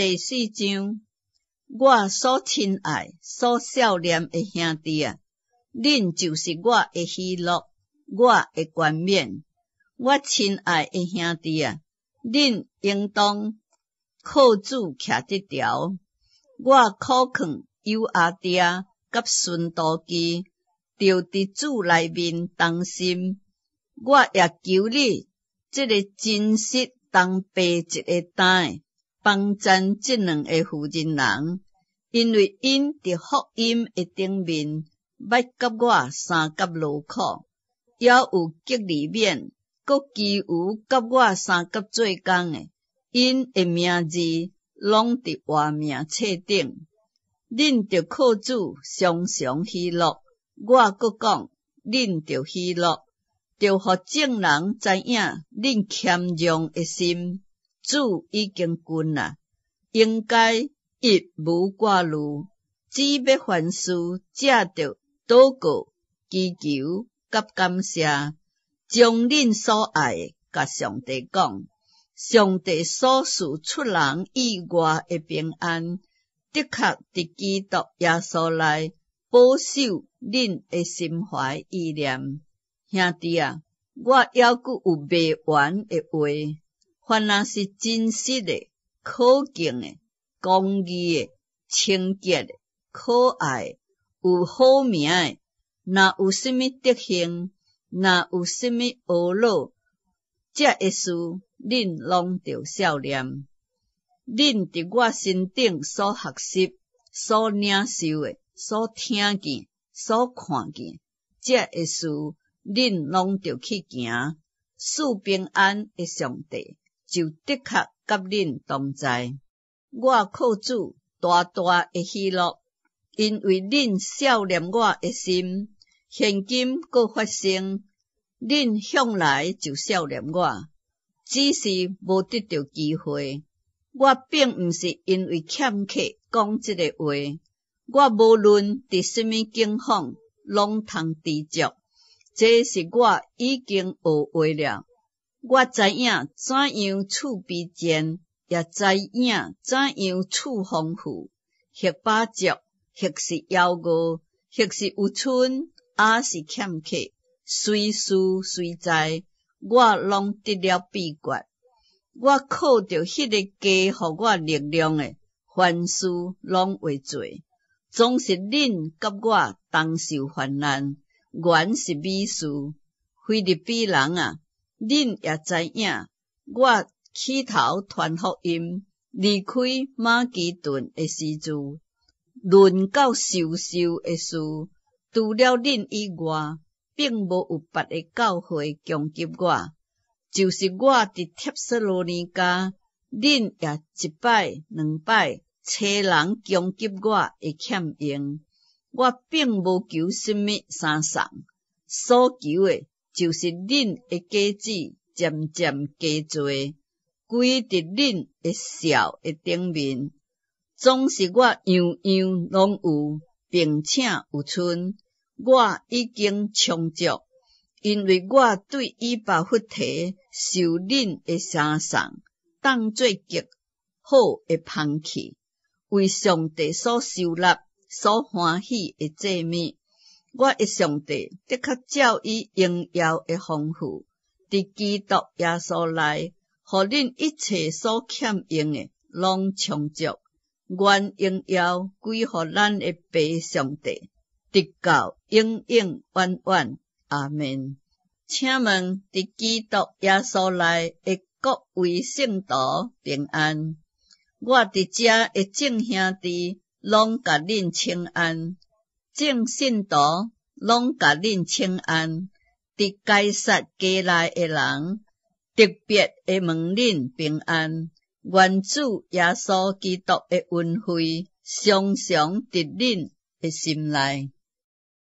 第四章，我所亲爱、所少念的兄弟啊，恁就是我的喜乐，我的冠冕。我亲爱的兄弟啊，恁应当靠主徛得牢。我苦劝犹阿爹甲孙多基，着伫主内面同心。我也求你，这个真实同白一个担的，帮赞这两个妇人人，因为因伫福音的顶面，捌甲我三甲劳苦，也有激励勉，搁几有甲我三甲做工的，因的名字拢伫活命册顶。恁着靠主常常喜乐。我搁讲，恁着喜乐，着互众人知影恁谦让的心。主已经尽啦，应该一无挂虑，只要凡事借着祷告、祈求甲感谢，将恁所爱的甲上帝讲。上帝所赐出人意外的平安，的确伫基督耶稣内保守恁的心怀意念。兄弟啊，我还佫有未完的话，凡若是真实的、可敬的、公义的、清洁的、可爱的、有好名的，若有什么德行，若有什么懊恼，这个事恁拢着少念。恁伫我身顶所学习、所领受的、所听见、所看见，这个事恁拢着去行。赐平安的上帝就的确甲恁同在。我靠主大大的喜乐，因为恁少念我的心，现今搁发生，恁向来就少念我，只是无得到机会。我并毋是因为欠客讲这个话，我无论伫什么境况，拢通知足。这是我已经学会了。我知影怎样处卑贱，也知影怎样处丰富。或饱足，或是夭餓，或是有剩，也是欠客。随时随在，我拢得了秘诀。我靠着迄个加互我力量的，凡事拢会做。总是恁甲我同受患难，原是美事。菲律比人啊，恁也知影，我起头传福音，离开马其顿的时阵，论到受的事，除了恁以外，并无有别个教会攻击我。就是我伫帖撒罗尼迦，恁也一摆两摆找人攻击我的欠用。我并无求什么相送，所求的就是恁的果子渐渐加多，归伫恁的笑的顶面。总是我样样拢有，并且有剩。我已经充足，因为我对以巴弗提受恁的相送，当作极好的香气，为上帝所收纳、所欢喜的祭物。我的上帝的确照伊荣耀的丰富，伫基督耶稣内，互恁一切所欠用的，拢充足。愿荣耀归互咱的父上帝，直到永永远远。阿们。请问伫基督耶稣内的各位圣徒平安。我伫遮的众兄弟拢甲恁请安，众信徒拢甲恁请安。伫该撒家内的人，特别的问恁平安。愿主耶稣基督的恩惠常常伫恁的心内。